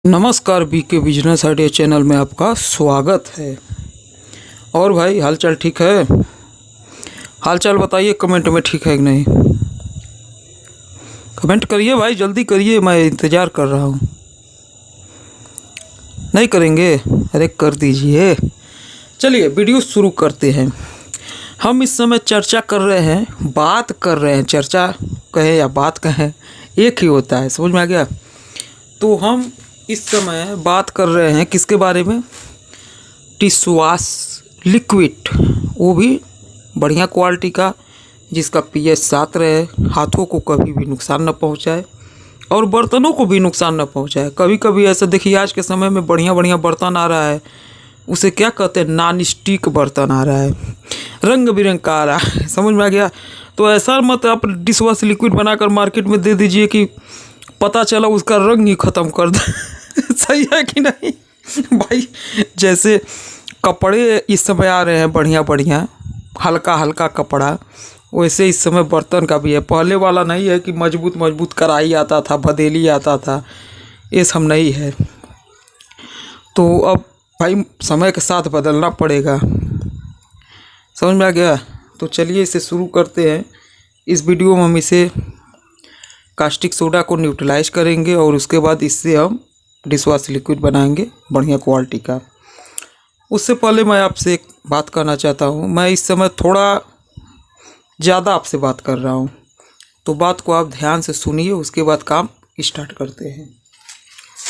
नमस्कार, BK business idea channel में आपका स्वागत है। और भाई हालचाल ठीक है? हालचाल बताइए कमेंट में, ठीक है कि नहीं? कमेंट करिए भाई, जल्दी करिए, मैं इंतज़ार कर रहा हूँ। नहीं करेंगे? अरे कर दीजिए। चलिए वीडियो शुरू करते हैं। हम इस समय चर्चा कर रहे हैं, बात कर रहे हैं, चर्चा कहें या बात कहें एक ही होता है, समझ में आ गया? तो हम इस समय बात कर रहे हैं किसके बारे में? टिश्यू वॉश लिक्विड, वो भी बढ़िया क्वालिटी का, जिसका पीएच 7 रहे, हाथों को कभी भी नुकसान न पहुंचाए और बर्तनों को भी नुकसान न पहुंचाए। कभी कभी ऐसा देखिए, आज के समय में बढ़िया बढ़िया बर्तन आ रहा है, उसे क्या कहते हैं, नॉन स्टिक बर्तन आ रहा है, रंग बिरंग का आ रहा है, समझ में आ गया? तो ऐसा मत आप डिश वॉश लिक्विड बनाकर मार्केट में दे दीजिए कि पता चला उसका रंग ही ख़त्म कर दे। सही है कि नहीं भाई? जैसे कपड़े इस समय आ रहे हैं बढ़िया बढ़िया, हल्का हल्का कपड़ा, वैसे इस समय बर्तन का भी है। पहले वाला नहीं है कि मजबूत मजबूत कढ़ाई आता था, भदेली आता था, ये सब नहीं है। तो अब भाई समय के साथ बदलना पड़ेगा, समझ में आ गया? तो चलिए इसे शुरू करते हैं। इस वीडियो में हम इसे कास्टिक सोडा को न्यूट्रलाइज करेंगे और उसके बाद इससे हम डिश वॉश लिक्विड बनाएंगे बढ़िया क्वालिटी का। उससे पहले मैं आपसे एक बात करना चाहता हूँ। मैं इस समय थोड़ा ज़्यादा आपसे बात कर रहा हूँ, तो बात को आप ध्यान से सुनिए, उसके बाद काम स्टार्ट करते हैं।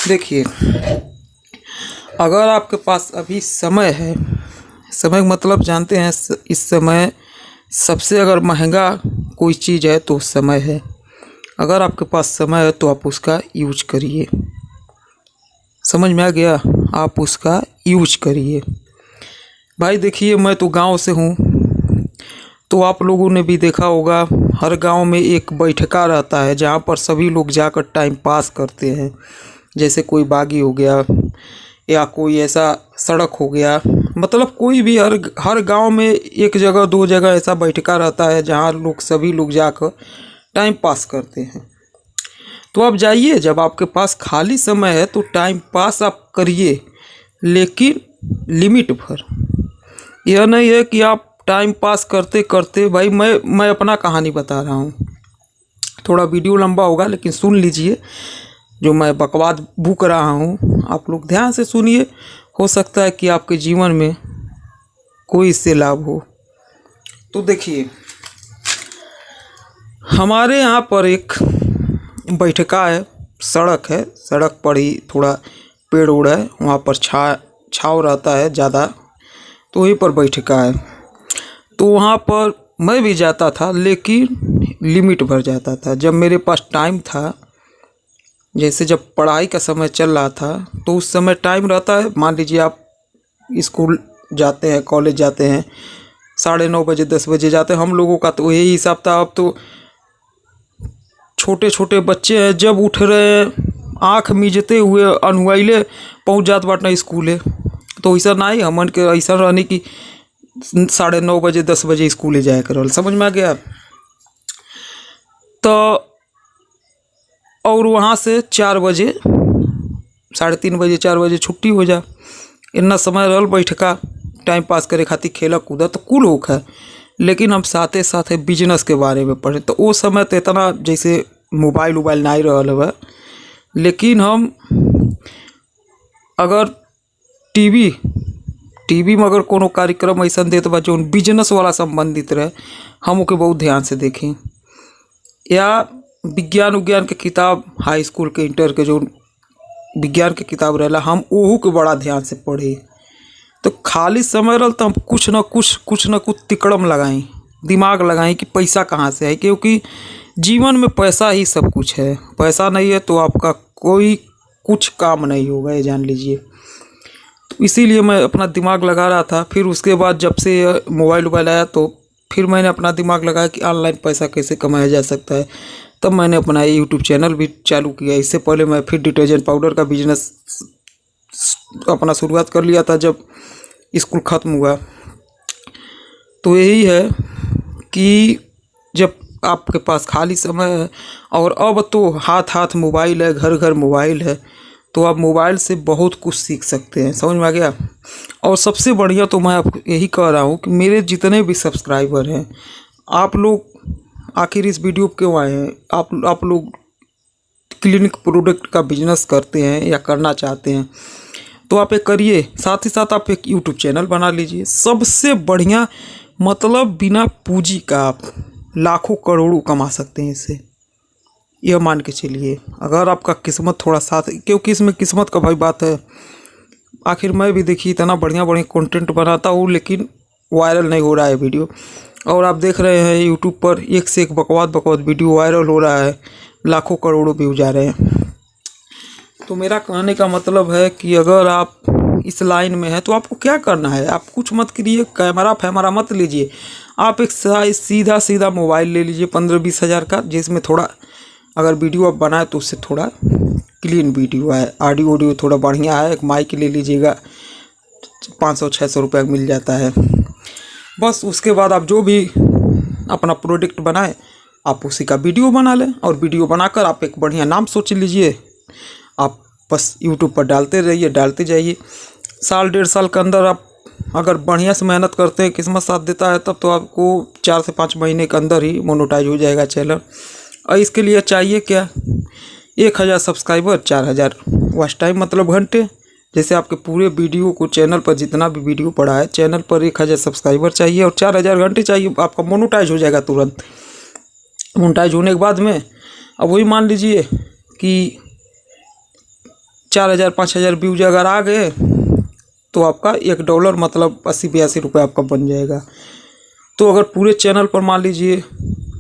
देखिए, अगर आपके पास अभी समय है, समय मतलब जानते हैं, इस समय सबसे अगर महंगा कोई चीज़ है तो समय है। अगर आपके पास समय है तो आप उसका यूज करिए, समझ में आ गया? आप उसका यूज करिए भाई। देखिए, मैं तो गांव से हूँ, तो आप लोगों ने भी देखा होगा, हर गांव में एक बैठका रहता है जहां पर सभी लोग जाकर टाइम पास करते हैं। जैसे कोई बागी हो गया या कोई ऐसा सड़क हो गया, मतलब कोई भी हर गांव में एक जगह दो जगह ऐसा बैठका रहता है जहां सभी लोग जाकर टाइम पास करते हैं। तो आप जाइए, जब आपके पास खाली समय है तो टाइम पास आप करिए, लेकिन लिमिट भर। यह नहीं है कि आप टाइम पास करते करते, भाई मैं अपना कहानी बता रहा हूँ, थोड़ा वीडियो लंबा होगा लेकिन सुन लीजिए। जो मैं बकवाद बूक रहा हूँ आप लोग ध्यान से सुनिए, हो सकता है कि आपके जीवन में कोई इससे लाभ हो। तो देखिए, हमारे यहाँ पर एक बैठका है, सड़क है, सड़क पर ही थोड़ा पेड़ उड़ है, वहाँ पर छाव रहता है ज़्यादा, तो वहीं पर बैठका है। तो वहाँ पर मैं भी जाता था, लेकिन लिमिट भर जाता था। जब मेरे पास टाइम था, जैसे जब पढ़ाई का समय चल रहा था, तो उस समय टाइम रहता है, मान लीजिए आप स्कूल जाते हैं, कॉलेज जाते हैं, 9:30 बजे 10 बजे जाते हैं। हम लोगों का तो यही हिसाब था। अब तो छोटे छोटे बच्चे हैं, जब उठ रहे आँख मीचते हुए अनहुआइले पहुँच जात बाटना स्कूले। तो ऐसा नहीं, हमन के ऐसा रहने की 9:30 बजे 10 बजे स्कूले जाया करल, समझ में आ गया? तो और वहाँ से 4 बजे, 3:30 बजे 4 बजे छुट्टी हो जा। इतना समय रहल बैठका टाइम पास करे खातिर, खेला कूदा तो कुल होख है। लेकिन हम साथे साथे बिजनेस के बारे में पढ़े, तो वो समय तो इतना जैसे मोबाइल नहीं रहल है, लेकिन हम अगर टीवी में अगर कोनो कार्यक्रम ऐसा देत बा जो बिजनेस वाला संबंधित रहे, हम ओके बहुत ध्यान से देखें। या विज्ञान के किताब, हाई स्कूल के इंटर के जो विज्ञान के किताब रहेला, हम ओहू के बड़ा ध्यान से पढ़े। तो खाली समय रहल तो हम कुछ न कुछ तिकड़म लगाई, दिमाग लगाई कि पैसा कहाँ से है, क्योंकि जीवन में पैसा ही सब कुछ है। पैसा नहीं है तो आपका कोई कुछ काम नहीं होगा, ये जान लीजिए। तो इसीलिए मैं अपना दिमाग लगा रहा था। फिर उसके बाद जब से मोबाइल आया, तो फिर मैंने अपना दिमाग लगाया कि ऑनलाइन पैसा कैसे कमाया जा सकता है। तब मैंने अपना यूट्यूब चैनल भी चालू किया। इससे पहले मैं फिर डिटर्जेंट पाउडर का बिजनेस अपना शुरुआत कर लिया था जब स्कूल ख़त्म हुआ। तो यही है कि जब आपके पास खाली समय है, और अब तो हाथ हाथ मोबाइल है, घर घर मोबाइल है, तो आप मोबाइल से बहुत कुछ सीख सकते हैं। समझ में आ गया। और सबसे बढ़िया तो मैं आपको यही कह रहा हूँ कि मेरे जितने भी सब्सक्राइबर हैं, आप लोग आखिर इस वीडियो पर क्यों आए हैं? आप लोग क्लिनिक प्रोडक्ट का बिजनेस करते हैं या करना चाहते हैं तो आप एक करिए, साथ ही साथ आप एक यूट्यूब चैनल बना लीजिए। सबसे बढ़िया, मतलब बिना पूंजी का आप लाखों करोड़ों कमा सकते हैं इससे, यह मान के चलिए, अगर आपका किस्मत थोड़ा साथ, क्योंकि इसमें किस्मत का भाई बात है। आखिर मैं भी देखिए इतना बढ़िया बढ़िया कंटेंट बनाता हूँ लेकिन वायरल नहीं हो रहा है वीडियो, और आप देख रहे हैं यूट्यूब पर एक से एक बकवास वीडियो वायरल हो रहा है, लाखों करोड़ों व्यू जा रहे हैं। तो मेरा कहने का मतलब है कि अगर आप इस लाइन में हैं तो आपको क्या करना है, आप कुछ मत करिए, कैमरा फैमरा मत लीजिए, आप एक सीधा मोबाइल ले लीजिए 15-20 हज़ार का, जिसमें थोड़ा अगर वीडियो आप बनाए तो उससे थोड़ा क्लीन वीडियो है, ऑडियो थोड़ा बढ़िया है। एक माइक ले लीजिएगा, 500-600 रुपये मिल जाता है। बस उसके बाद आप जो भी अपना प्रोडक्ट बनाए आप उसी का वीडियो बना लें, और वीडियो बनाकर आप एक बढ़िया नाम सोच लीजिए, आप बस यूट्यूब पर डालते रहिए, डालते जाइए। साल 1.5 साल के अंदर आप अगर बढ़िया से मेहनत करते हैं, किस्मत साथ देता है, तब तो आपको 4 से 5 महीने के अंदर ही मोनेटाइज हो जाएगा चैनल। और इसके लिए चाहिए क्या, 1000 सब्सक्राइबर, 4000 वॉच टाइम, मतलब घंटे। जैसे आपके पूरे वीडियो को चैनल पर जितना भी वीडियो पड़ा है, चैनल पर 1000 सब्सक्राइबर चाहिए और 4000 घंटे चाहिए, आपका मोनेटाइज हो जाएगा तुरंत। मोनेटाइज होने के बाद में अब वही मान लीजिए कि 4000-5000 व्यूज अगर आ गए तो आपका $1 मतलब 80-82 रुपये आपका बन जाएगा। तो अगर पूरे चैनल पर मान लीजिए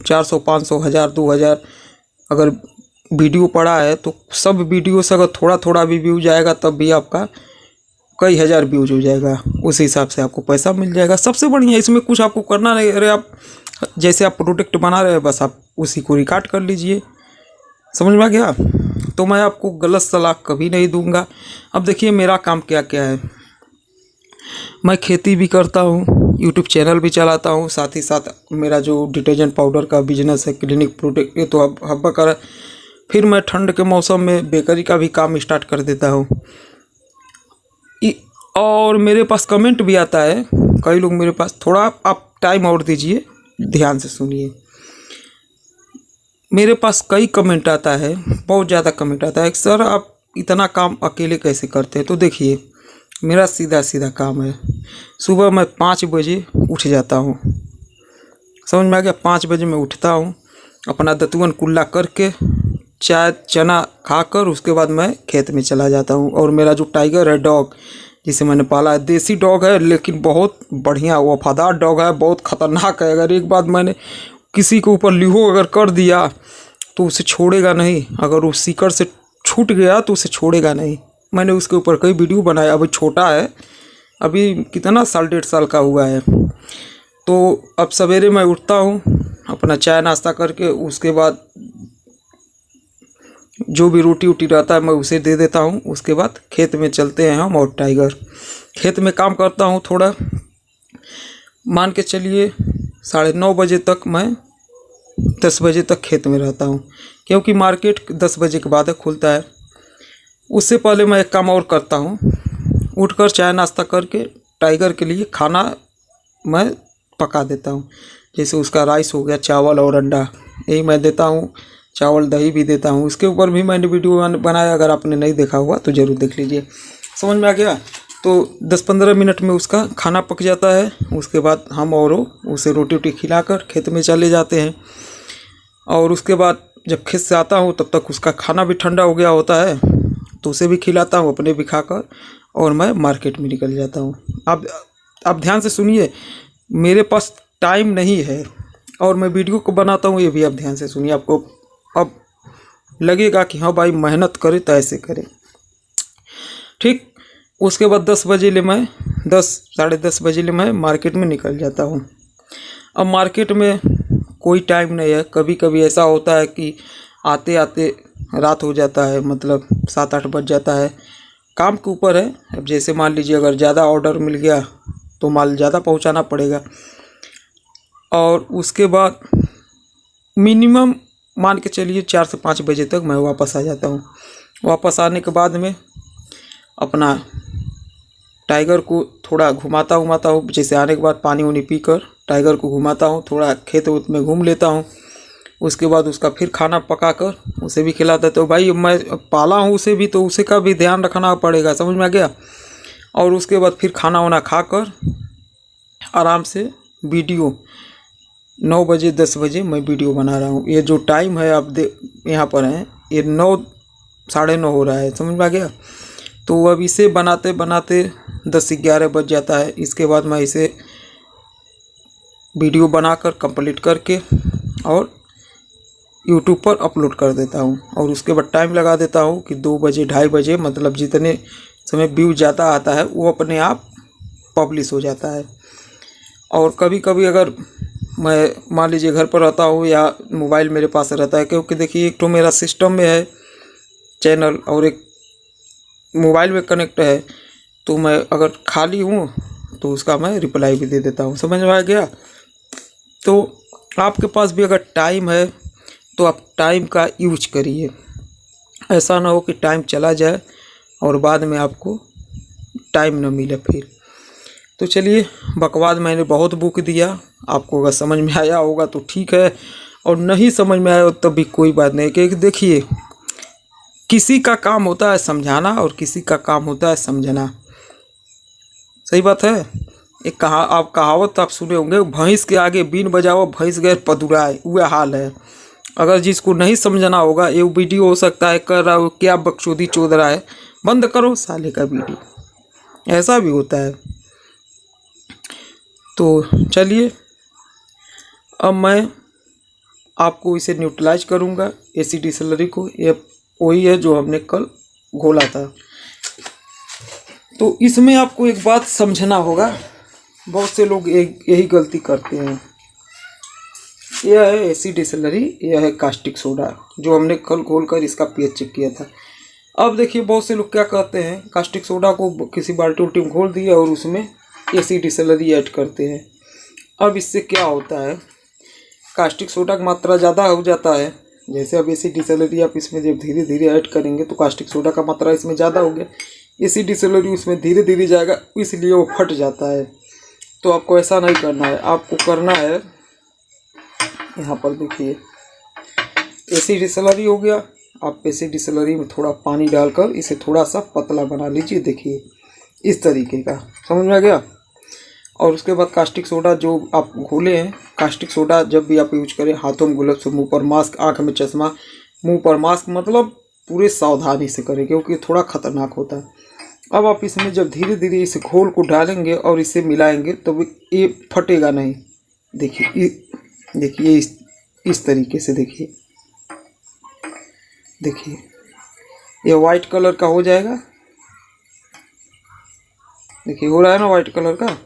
400, 500, 1000, 2000 अगर वीडियो पड़ा है, तो सब वीडियो से अगर थोड़ा थोड़ा भी व्यूज आएगा तब भी आपका कई हज़ार व्यूज हो जाएगा, उस हिसाब से आपको पैसा मिल जाएगा। सबसे बढ़िया, इसमें कुछ आपको करना नहीं। अरे आप जैसे आप प्रोडक्ट बना रहे हैं, बस आप उसी को रिकॉर्ड कर लीजिए। समझ में आ गया। तो मैं आपको गलत सलाह कभी नहीं दूंगा। अब देखिए मेरा काम क्या क्या है, मैं खेती भी करता हूँ, यूट्यूब चैनल भी चलाता हूँ, साथ ही साथ मेरा जो डिटर्जेंट पाउडर का बिजनेस है, क्लिनिक प्रोडक्ट, ये तो अब हब्बा कर। फिर मैं ठंड के मौसम में बेकरी का भी काम स्टार्ट कर देता हूँ। और मेरे पास कमेंट भी आता है, कई लोग मेरे पास, थोड़ा आप टाइम और दीजिए, ध्यान से सुनिए। मेरे पास कई कमेंट आता है, बहुत ज़्यादा कमेंट आता है, सर आप इतना काम अकेले कैसे करते हैं? तो देखिए मेरा सीधा काम है, सुबह मैं 5 बजे उठ जाता हूँ। समझ में आ गया। 5 बजे मैं उठता हूँ, अपना दतुअन कुल्ला करके चाय चना खाकर उसके बाद मैं खेत में चला जाता हूँ। और मेरा जो टाइगर है डॉग, जिसे मैंने पाला है, देसी डॉग है लेकिन बहुत बढ़िया वफादार डॉग है, बहुत ख़तरनाक है। अगर एक बार मैंने किसी के ऊपर लिहो अगर कर दिया तो उसे छोड़ेगा नहीं, अगर वो सीकर से छूट गया तो उसे छोड़ेगा नहीं। मैंने उसके ऊपर कई वीडियो बनाया। अभी छोटा है, अभी कितना साल 1.5 साल का हुआ है। तो अब सवेरे मैं उठता हूँ, अपना चाय नाश्ता करके उसके बाद जो भी रोटी वोटी रहता है मैं उसे दे देता हूँ। उसके बाद खेत में चलते हैं हम और टाइगर। खेत में काम करता हूँ थोड़ा, मान के चलिए 9:30 बजे तक, मैं 10 बजे तक खेत में रहता हूँ, क्योंकि मार्केट 10 बजे के बाद खुलता है। उससे पहले मैं एक काम और करता हूँ, उठकर चाय नाश्ता करके टाइगर के लिए खाना मैं पका देता हूँ। जैसे उसका राइस हो गया, चावल और अंडा, यही मैं देता हूँ, चावल दही भी देता हूँ। उसके ऊपर भी मैंने वीडियो बनाया, अगर आपने नहीं देखा हुआ तो ज़रूर देख लीजिए। समझ में आ गया। तो 10-15 मिनट में उसका खाना पक जाता है। उसके बाद हम और उसे रोटी वोटी खिलाकर खेत में चले जाते हैं। और उसके बाद जब खेत से आता हूँ तब तक उसका खाना भी ठंडा हो गया होता है, तो उसे भी खिलाता हूँ, अपने भी खाकर, और मैं मार्केट में निकल जाता हूँ। अब ध्यान से सुनिए, मेरे पास टाइम नहीं है और मैं वीडियो को बनाता हूँ, ये भी आप ध्यान से सुनिए। आपको अब लगेगा कि हाँ भाई मेहनत करे तो ऐसे करे, ठीक। उसके बाद 10 बजे ले मैं 10 साढ़े 10 बजे ले मैं मार्केट में निकल जाता हूँ। अब मार्केट में कोई टाइम नहीं है, कभी कभी ऐसा होता है कि आते आते रात हो जाता है, मतलब 7-8 बज जाता है, काम के ऊपर है। अब जैसे मान लीजिए अगर ज़्यादा ऑर्डर मिल गया तो माल ज़्यादा पहुंचाना पड़ेगा। और उसके बाद मिनिमम मान के चलिए 4 से 5 बजे तक मैं वापस आ जाता हूँ। वापस आने के बाद में अपना टाइगर को थोड़ा घुमाता हूँ, जैसे आने के बाद पानी वानी पीकर टाइगर को घुमाता हूँ, थोड़ा खेत वेत में घूम लेता हूँ। उसके बाद उसका फिर खाना पकाकर उसे भी खिलाता। तो भाई मैं पाला हूँ उसे भी, तो उसे का भी ध्यान रखना पड़ेगा, समझ में आ गया। और उसके बाद फिर खाना वाना खाकर आराम से वीडियो 9 बजे 10 बजे मैं वीडियो बना रहा हूँ। ये जो टाइम है आप यहाँ पर हैं, ये 9 साढ़े 9 हो रहा है, समझ में आ गया। तो अब इसे बनाते बनाते 10-11 बज जाता है। इसके बाद मैं इसे वीडियो बनाकर कंप्लीट करके और यूट्यूब पर अपलोड कर देता हूँ। और उसके बाद टाइम लगा देता हूँ कि 2 बजे 2:30 बजे, मतलब जितने समय व्यू ज़्यादा आता है वो अपने आप पब्लिश हो जाता है। और कभी कभी अगर मैं मान लीजिए घर पर रहता हूँ या मोबाइल मेरे पास रहता है, क्योंकि देखिए एक तो मेरा सिस्टम में है चैनल और एक मोबाइल में कनेक्ट है, तो मैं अगर खाली हूँ तो उसका मैं रिप्लाई भी दे देता हूँ, समझ में आ गया। तो आपके पास भी अगर टाइम है तो आप टाइम का यूज करिए, ऐसा ना हो कि टाइम चला जाए और बाद में आपको टाइम न मिले फिर। तो चलिए, बकवाद मैंने बहुत बुक दिया, आपको अगर समझ में आया होगा तो ठीक है, और नहीं समझ में आया तब भी कोई बात नहीं। कि देखिए, किसी का काम होता है समझाना और किसी का काम होता है समझना, सही बात है। एक आप कहावत आप सुने होंगे, भैंस के आगे बीन बजाओ भैंस गए पदुराए, वह हाल है। अगर जिसको नहीं समझना होगा, ये वीडियो हो सकता है कर रहा हो क्या बकचोदी चोद रहा है, बंद करो साले का वीडियो, ऐसा भी होता है। तो चलिए, अब मैं आपको इसे न्यूट्रलाइज करूँगा एसिड डिसलरी को। ये वही है जो हमने कल घोला था। तो इसमें आपको एक बात समझना होगा, बहुत से लोग यही गलती करते हैं। यह है एसिड डिसलरी, यह है कास्टिक सोडा, जो हमने कल घोलकर इसका पीएच चेक किया था। अब देखिए, बहुत से लोग क्या करते हैं, कास्टिक सोडा को किसी बाल्टी उल्टी में घोल दिया और उसमें एसिड डिसलरी ऐड करते हैं। अब इससे क्या होता है, कास्टिक सोडा की मात्रा ज़्यादा हो जाता है। जैसे अब एसिड डिसलरी आप इसमें जब धीरे धीरे ऐड करेंगे तो कास्टिक सोडा का मात्रा इसमें ज़्यादा हो गया, एसिड डिसलरी उसमें धीरे धीरे जाएगा, इसलिए वो फट जाता है। तो आपको ऐसा नहीं करना है, आपको करना है, यहाँ पर देखिए एसिड डिसलरी हो गया। आप एसिड डिसलरी में थोड़ा पानी डालकर इसे थोड़ा सा पतला बना लीजिए, देखिए इस तरीके का, समझ में आ गया। और उसके बाद कास्टिक सोडा जो आप घोले हैं, कास्टिक सोडा जब भी आप यूज करें, हाथों में ग्लव्स, मुंह पर मास्क, आँख में चश्मा, मुंह पर मास्क, मतलब पूरे सावधानी से करें क्योंकि थोड़ा खतरनाक होता है। अब आप इसमें जब धीरे धीरे इस घोल को डालेंगे और इसे मिलाएंगे तो ये फटेगा नहीं। देखिए इस तरीके से देखिए ये वाइट कलर का हो जाएगा, देखिए हो रहा है ना वाइट कलर का।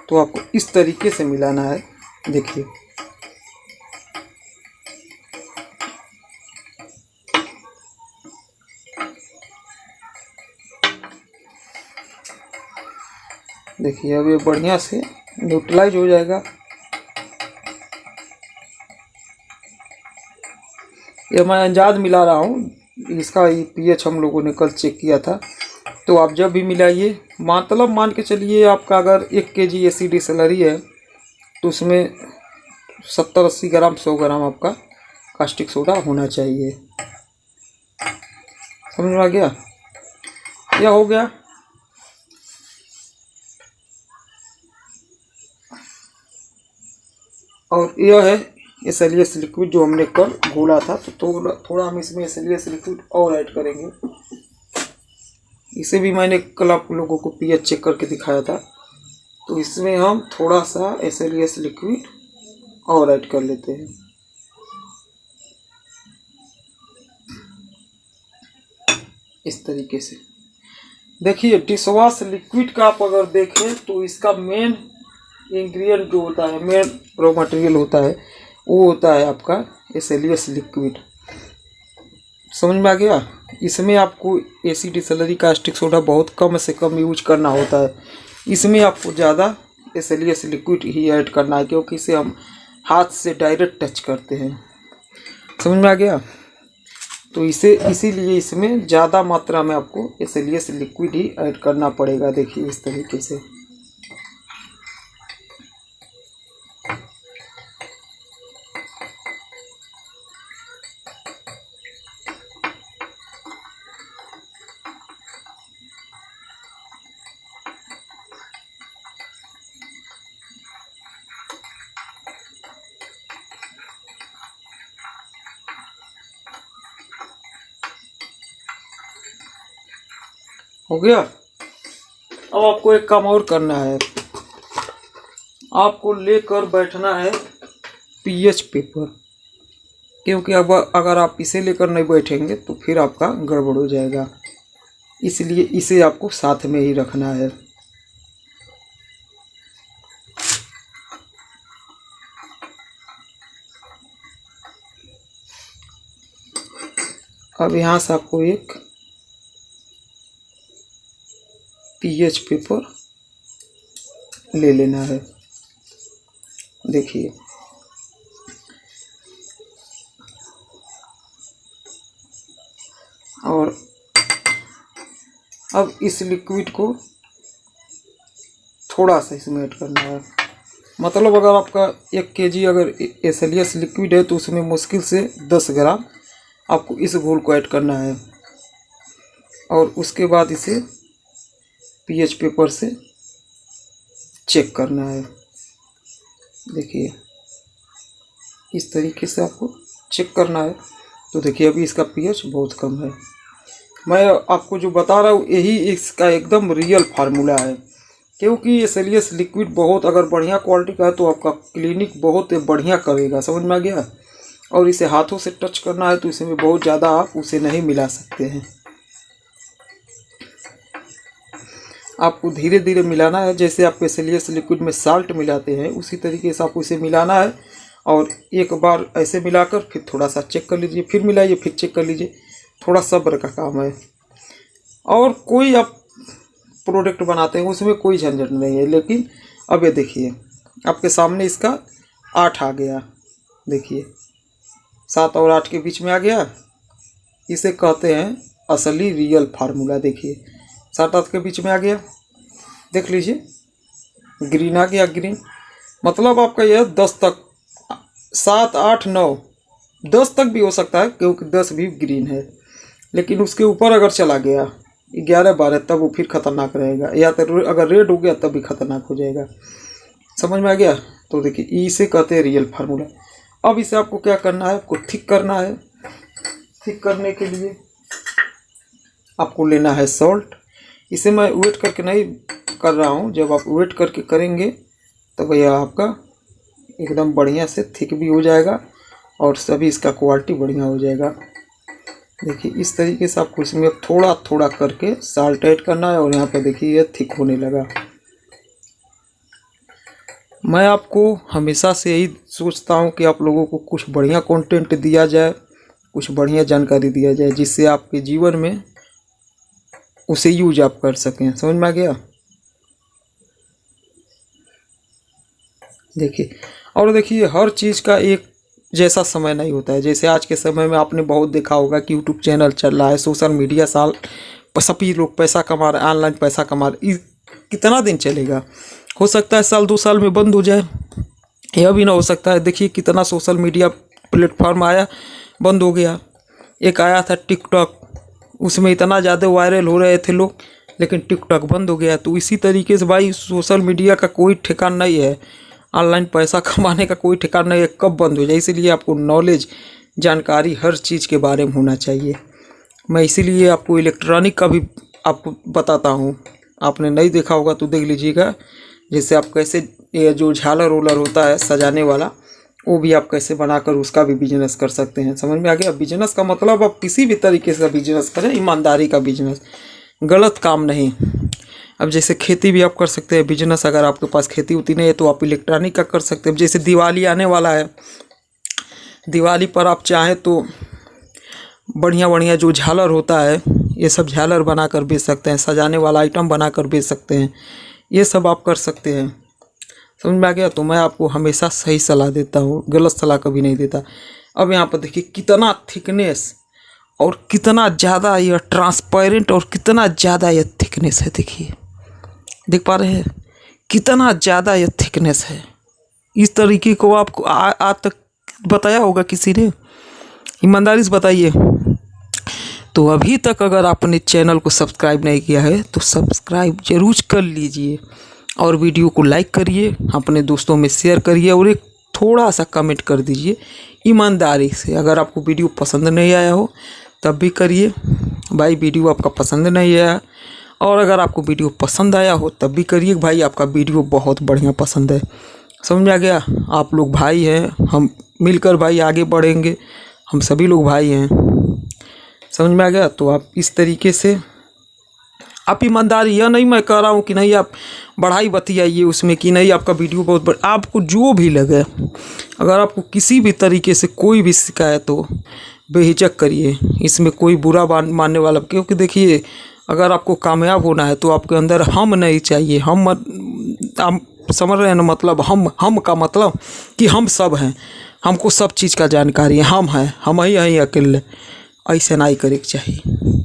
तो आपको इस तरीके से मिलाना है, देखिए देखिए अब ये बढ़िया से न्यूट्रलाइज हो जाएगा। ये मैं अंदाज मिला रहा हूँ, इसका पीएच हम लोगों ने कल चेक किया था। तो आप जब भी मिलाइए, मतलब मान के चलिए आपका अगर 1 kg एसिड डिसलरी है तो उसमें 70-80 ग्राम 100 ग्राम आपका कास्टिक सोडा होना चाहिए, समझ में आ गया। यह हो गया। और यह है एसएलएस लिक्विड जो हमने कल घोला था। तो थोड़ा हम इसमें एसएलएस लिक्विड और ऐड करेंगे। इसे भी मैंने कल आप लोगों को पीएच चेक करके दिखाया था। तो इसमें हम थोड़ा सा एसएलएस लिक्विड और ऐड कर लेते हैं। इस तरीके से देखिए, डिशवॉश लिक्विड का आप अगर देखें तो इसका मेन इंग्रेडिएंट जो होता है, मेन रॉ मटेरियल होता है, वो होता है आपका एसएलएस लिक्विड, समझ में आ गया। इसमें आपको एसिड डिसलरी कास्टिक सोडा बहुत कम से कम यूज करना होता है। इसमें आपको ज़्यादा एसएलएस लिक्विड ही ऐड करना है क्योंकि इसे हम हाथ से डायरेक्ट टच करते हैं, समझ में आ गया। तो इसीलिए इसमें ज़्यादा मात्रा में आपको SLS लिक्विड ही ऐड करना पड़ेगा। देखिए इस तरीके से। हो गया। अब आपको एक काम और करना है, आपको लेकर बैठना है pH पेपर, क्योंकि अब अगर आप इसे लेकर नहीं बैठेंगे तो फिर आपका गड़बड़ हो जाएगा, इसलिए इसे आपको साथ में ही रखना है। अब यहाँ से आपको एक pH पेपर ले लेना है। देखिए और अब इस लिक्विड को थोड़ा सा इसमें ऐड करना है। मतलब अगर आपका 1 kg अगर SLS लिक्विड है तो उसमें मुश्किल से 10 ग्राम आपको इस घोल को ऐड करना है, और उसके बाद इसे pH पेपर से चेक करना है। देखिए इस तरीके से आपको चेक करना है। तो देखिए अभी इसका pH बहुत कम है। मैं आपको जो बता रहा हूँ यही इसका एकदम रियल फार्मूला है, क्योंकि SLS लिक्विड बहुत अगर बढ़िया क्वालिटी का है तो आपका क्लिनिक बहुत बढ़िया करेगा। समझ में आ गया। और इसे हाथों से टच करना है तो इसमें बहुत ज़्यादा आप उसे नहीं मिला सकते हैं, आपको धीरे धीरे मिलाना है। जैसे आप SLS लिक्विड में साल्ट मिलाते हैं उसी तरीके से आपको इसे मिलाना है। और एक बार ऐसे मिलाकर फिर थोड़ा सा चेक कर लीजिए, फिर मिलाइए, फिर चेक कर लीजिए। थोड़ा सब्र का काम है। और कोई आप प्रोडक्ट बनाते हैं उसमें कोई झंझट नहीं है। लेकिन अब ये देखिए आपके सामने इसका 8 आ गया। देखिए 7 और 8 के बीच में आ गया। इसे कहते हैं असली रियल फार्मूला। देखिए 7-8 के बीच में आ गया। देख लीजिए ग्रीन आ गया। ग्रीन मतलब आपका यह 10 तक, 7, 8, 9, 10 तक भी हो सकता है, क्योंकि 10 भी ग्रीन है। लेकिन उसके ऊपर अगर चला गया 11, 12 तब वो फिर खतरनाक रहेगा, या तो अगर रेड हो गया तब भी खतरनाक हो जाएगा। समझ में आ गया। तो देखिए इसे कहते हैं रियल फार्मूला। अब इसे आपको क्या करना है, आपको थिक करना है। थिक करने के लिए आपको लेना है सॉल्ट। इसे मैं वेट करके नहीं कर रहा हूँ, जब आप वेट करके करेंगे तब यह आपका एकदम बढ़िया से थिक भी हो जाएगा और सभी इसका क्वालिटी बढ़िया हो जाएगा। देखिए इस तरीके से आपको इसमें थोड़ा थोड़ा करके साल्ट ऐड करना है। और यहाँ पर देखिए यह थिक होने लगा। मैं आपको हमेशा से यही सोचता हूँ कि आप लोगों को कुछ बढ़िया कंटेंट दिया जाए, कुछ बढ़िया जानकारी दिया जाए, जिससे आपके जीवन में उसे यूज आप कर सकें। समझ में आ गया। देखिए और देखिए हर चीज़ का एक जैसा समय नहीं होता है। जैसे आज के समय में आपने बहुत देखा होगा कि यूट्यूब चैनल चल रहा है, सोशल मीडिया साल सभी लोग पैसा कमा रहे हैं, ऑनलाइन पैसा कमा रहे। कितना दिन चलेगा? हो सकता है 1-2 साल में बंद हो जाए, यह भी ना हो सकता है। देखिए कितना सोशल मीडिया प्लेटफॉर्म आया, बंद हो गया। एक आया था टिकटॉक, उसमें इतना ज़्यादा वायरल हो रहे थे लोग, लेकिन टिकटॉक बंद हो गया। तो इसी तरीके से भाई सोशल मीडिया का कोई ठिकाना नहीं है, ऑनलाइन पैसा कमाने का कोई ठिकाना नहीं है, कब बंद हो जाए। इसीलिए आपको नॉलेज, जानकारी हर चीज़ के बारे में होना चाहिए। मैं इसीलिए आपको इलेक्ट्रॉनिक का भी आपको बताता हूँ। आपने नहीं देखा होगा तो देख लीजिएगा। जैसे आप कैसे ये जो झालर रोलर होता है सजाने वाला, वो भी आप कैसे बनाकर उसका भी बिजनेस कर सकते हैं। समझ में आ गया। बिजनेस का मतलब आप किसी भी तरीके से बिजनेस करें, ईमानदारी का बिजनेस, गलत काम नहीं। अब जैसे खेती भी आप कर सकते हैं बिजनेस। अगर आपके पास खेती होती नहीं है तो आप इलेक्ट्रॉनिक का कर सकते हैं। जैसे दिवाली आने वाला है, दिवाली पर आप चाहें तो बढ़िया बढ़िया जो झालर होता है ये सब झालर बनाकर बेच सकते हैं, सजाने वाला आइटम बनाकर बेच सकते हैं। ये सब आप कर सकते हैं। समझ में आ गया। तो मैं आपको हमेशा सही सलाह देता हूँ, गलत सलाह कभी नहीं देता। अब यहाँ पर देखिए कितना थिकनेस और कितना ज़्यादा यह ट्रांसपेरेंट और कितना ज़्यादा यह थिकनेस है। देखिए, देख पा रहे हैं कितना ज़्यादा यह थिकनेस है। इस तरीके को आपको आज तक बताया होगा किसी ने? ईमानदारी से बताइए। तो अभी तक अगर आपने चैनल को सब्सक्राइब नहीं किया है तो सब्सक्राइब जरूर कर लीजिए और वीडियो को लाइक करिए, अपने दोस्तों में शेयर करिए और एक थोड़ा सा कमेंट कर दीजिए ईमानदारी से। अगर आपको वीडियो पसंद नहीं आया हो तब भी करिए भाई, वीडियो आपका पसंद नहीं आया, और अगर आपको वीडियो पसंद आया हो तब भी करिए भाई, आपका वीडियो बहुत बढ़िया पसंद है। समझ में आ गया? आप लोग भाई हैं, हम मिलकर भाई आगे बढ़ेंगे, हम सभी लोग भाई हैं। समझ में आ गया? तो आप इस तरीके से आप ईमानदारी, यह नहीं मैं कह रहा हूँ कि नहीं आप बढ़ाई बतियाइए उसमें कि नहीं आपका वीडियो बहुत बड़ा, आपको जो भी लगे, अगर आपको किसी भी तरीके से कोई भी शिकायत हो बेहिचक करिए, इसमें कोई बुरा मानने वाला, क्योंकि देखिए अगर आपको कामयाब होना है तो आपके अंदर हम नहीं चाहिए। हम समझ रहे हैं ना, मतलब हम का मतलब कि हम सब हैं, हमको सब चीज़ का जानकारी है, हम हैं, हम ही हैं अकेले। ऐसे नहीं करे के चाहिए,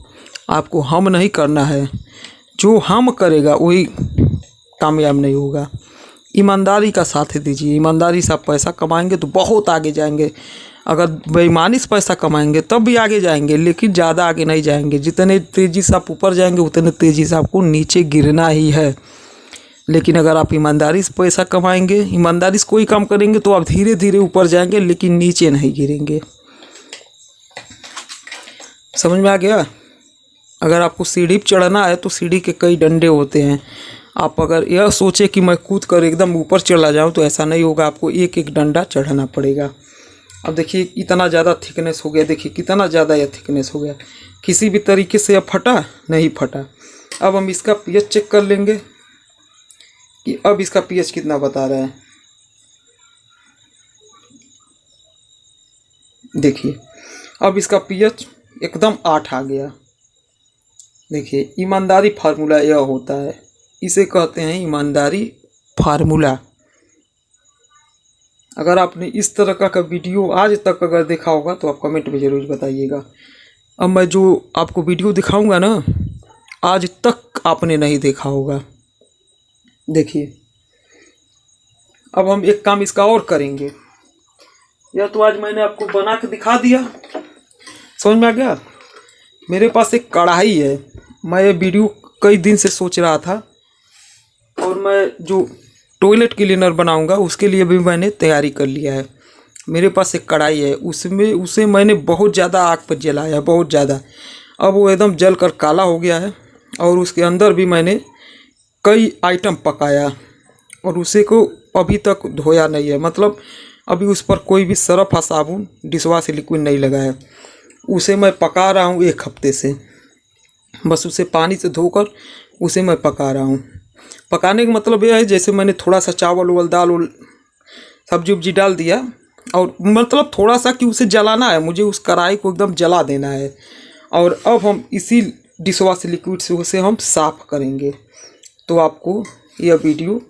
आपको हम नहीं करना है, जो हम करेगा वही कामयाब नहीं होगा। ईमानदारी का साथ दीजिए, ईमानदारी से आप पैसा कमाएंगे तो बहुत आगे जाएंगे। अगर बेईमानी से पैसा कमाएंगे तब भी आगे जाएंगे, लेकिन ज़्यादा आगे नहीं जाएंगे। जितने तेज़ी से आप ऊपर जाएंगे उतने तेज़ी से आपको नीचे गिरना ही है। लेकिन अगर आप ईमानदारी से पैसा कमाएंगे, ईमानदारी से कोई काम करेंगे तो आप धीरे धीरे ऊपर जाएंगे, लेकिन नीचे नहीं गिरेंगे। समझ में आ गया? अगर आपको सीढ़ी पर चढ़ना है तो सीढ़ी के कई डंडे होते हैं। आप अगर यह सोचे कि मैं कूद कर एकदम ऊपर चला जाऊं तो ऐसा नहीं होगा, आपको एक एक डंडा चढ़ाना पड़ेगा। अब देखिए इतना ज़्यादा थिकनेस हो गया, देखिए कितना ज़्यादा यह थिकनेस हो गया, किसी भी तरीके से यह फटा नहीं फटा। अब हम इसका पीएच चेक कर लेंगे कि अब इसका पीएच कितना बता रहा है। देखिए अब इसका पीएच एकदम 8 आ गया। देखिए ईमानदारी फार्मूला यह होता है, इसे कहते हैं ईमानदारी फार्मूला। अगर आपने इस तरह का वीडियो आज तक अगर देखा होगा तो आप कमेंट में ज़रूर बताइएगा। अब मैं जो आपको वीडियो दिखाऊंगा ना, आज तक आपने नहीं देखा होगा। देखिए अब हम एक काम इसका और करेंगे। यह तो आज मैंने आपको बना के दिखा दिया, समझ में आ गया? मेरे पास एक कढ़ाई है, मैं ये वीडियो कई दिन से सोच रहा था, और मैं जो टॉयलेट क्लीनर बनाऊंगा उसके लिए भी मैंने तैयारी कर लिया है। मेरे पास एक कढ़ाई है, उसे मैंने बहुत ज़्यादा आग पर जलाया, बहुत ज़्यादा। अब वो एकदम जल कर काला हो गया है, और उसके अंदर भी मैंने कई आइटम पकाया, और उसे को अभी तक धोया नहीं है। मतलब अभी उस पर कोई भी सरफ या साबुन डिशवॉश लिक्विड नहीं लगा है। उसे मैं पका रहा हूँ 1 हफ्ते से, बस उसे पानी से धोकर उसे मैं पका रहा हूँ। पकाने का मतलब यह है जैसे मैंने थोड़ा सा चावल उवल दाल सब्जी उब्जी डाल दिया, और मतलब थोड़ा सा कि उसे जलाना है, मुझे उस कढ़ाई को एकदम जला देना है। और अब हम इसी डिशवॉश लिक्विड से उसे हम साफ़ करेंगे। तो आपको यह वीडियो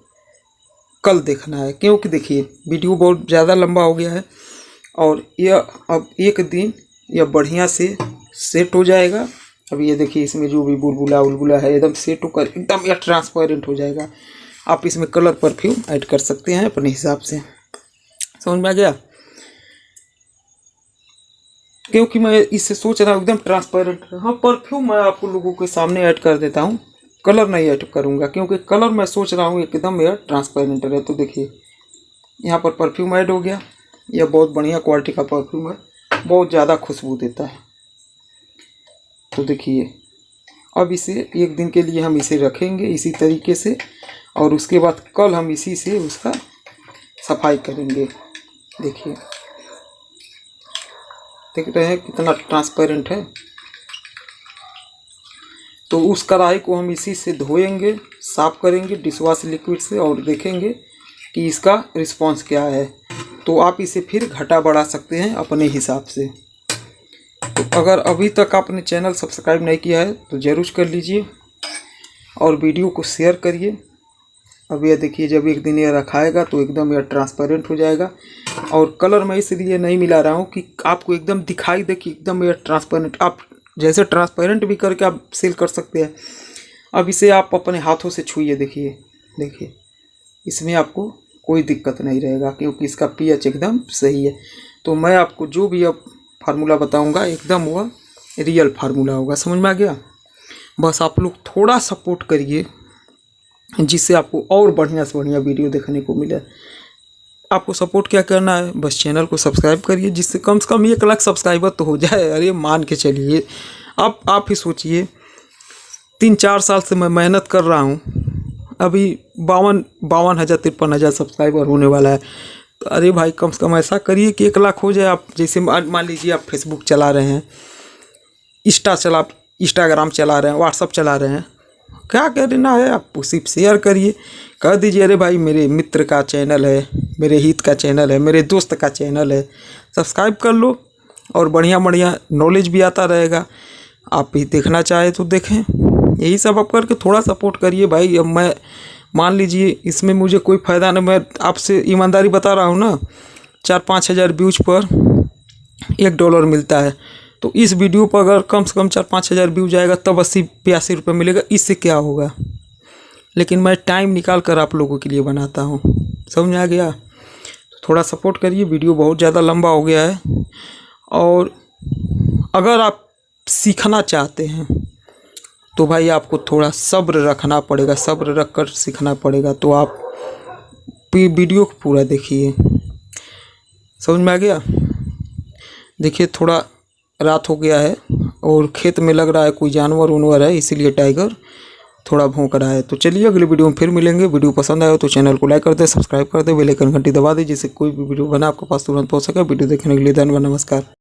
कल देखना है, क्योंकि देखिए वीडियो बहुत ज़्यादा लंबा हो गया है, और यह अब एक दिन यह बढ़िया से सेट हो जाएगा। अब ये देखिए इसमें जो भी बुलबुला है एकदम सेट होकर एकदम यह ट्रांसपेरेंट हो जाएगा। आप इसमें कलर परफ्यूम ऐड कर सकते हैं अपने हिसाब से। समझ में आ गया? क्योंकि मैं इससे सोच रहा हूँ एकदम ट्रांसपेरेंट। हाँ, परफ्यूम मैं आपको लोगों के सामने ऐड कर देता हूँ, कलर नहीं ऐड करूँगा, क्योंकि कलर मैं सोच रहा हूँ एकदम यह ट्रांसपेरेंट रहे। तो देखिए यहाँ पर परफ्यूम ऐड हो गया। यह बहुत बढ़िया क्वालिटी का परफ्यूम है, बहुत ज़्यादा खुशबू देता है। तो देखिए अब इसे 1 दिन के लिए हम इसे रखेंगे इसी तरीके से, और उसके बाद कल हम इसी से उसका सफाई करेंगे। देखिए देख रहे हैं कितना ट्रांसपेरेंट है। तो उस कढ़ाई को हम इसी से धोएंगे, साफ़ करेंगे डिशवॉश लिक्विड से, और देखेंगे कि इसका रिस्पांस क्या है। तो आप इसे फिर घटा बढ़ा सकते हैं अपने हिसाब से। तो अगर अभी तक आपने चैनल सब्सक्राइब नहीं किया है तो ज़रूर कर लीजिए, और वीडियो को शेयर करिए, अब ये देखिए, जब एक दिन ये रखाएगा तो एकदम यह ट्रांसपेरेंट हो जाएगा। और कलर मैं इसलिए नहीं मिला रहा हूँ कि आपको एकदम दिखाई दे कि एकदम यह ट्रांसपेरेंट, आप जैसे ट्रांसपेरेंट भी करके आप सेल कर सकते हैं। अब इसे आप अपने हाथों से छूइए, देखिए इसमें आपको कोई दिक्कत नहीं रहेगा क्योंकि इसका pH एकदम सही है। तो मैं आपको जो भी अब फार्मूला बताऊंगा एकदम वह रियल फार्मूला होगा, समझ में आ गया। बस आप लोग थोड़ा सपोर्ट करिए जिससे आपको और बढ़िया से बढ़िया वीडियो देखने को मिले। आपको सपोर्ट क्या करना है, बस चैनल को सब्सक्राइब करिए जिससे कम से कम 1 लाख सब्सक्राइबर तो हो जाए। अरे मान के चलिए, आप ही सोचिए 3-4 साल से मैं मेहनत कर रहा हूँ, अभी 52,000 53,000 सब्सक्राइबर होने वाला है। तो अरे भाई कम से कम ऐसा करिए कि 1 लाख हो जाए। आप जैसे मान लीजिए आप फेसबुक चला रहे हैं, इंस्टाग्राम चला रहे हैं, व्हाट्सअप चला रहे हैं, क्या करना है आपको, सिर्फ शेयर करिए, कह दीजिए अरे भाई मेरे मित्र का चैनल है, मेरे हित का चैनल है, मेरे दोस्त का चैनल है, सब्सक्राइब कर लो और बढ़िया बढ़िया नॉलेज भी आता रहेगा। आप भी देखना चाहे तो देखें, यही सब आप करके थोड़ा सपोर्ट करिए भाई। अब मैं मान लीजिए इसमें मुझे कोई फ़ायदा नहीं, मैं आपसे ईमानदारी बता रहा हूँ ना, 4-5 हज़ार व्यूज पर $1 मिलता है। तो इस वीडियो पर अगर कम से कम 4-5 हज़ार व्यूज आएगा तब 80-82 रुपये मिलेगा, इससे क्या होगा। लेकिन मैं टाइम निकाल कर आप लोगों के लिए बनाता हूँ, समझ में आ गया। तो थोड़ा सपोर्ट करिए, वीडियो बहुत ज़्यादा लंबा हो गया है। और अगर आप सीखना चाहते हैं तो भाई आपको थोड़ा सब्र रखना पड़ेगा, सब्र रख कर सीखना पड़ेगा। तो आप वीडियो को पूरा देखिए, समझ में आ गया। देखिए थोड़ा रात हो गया है और खेत में लग रहा है कोई जानवर उनवर है, इसीलिए टाइगर थोड़ा भौंक रहा है। तो चलिए अगले वीडियो में फिर मिलेंगे। वीडियो पसंद आया तो चैनल को लाइक कर दे, सब्सक्राइब कर दे, बेल आइकन घंटी दबा दे जिससे कोई भी वीडियो बना आपके पास तुरंत पहुंच सके। वीडियो देखने के लिए धन्यवाद, नमस्कार।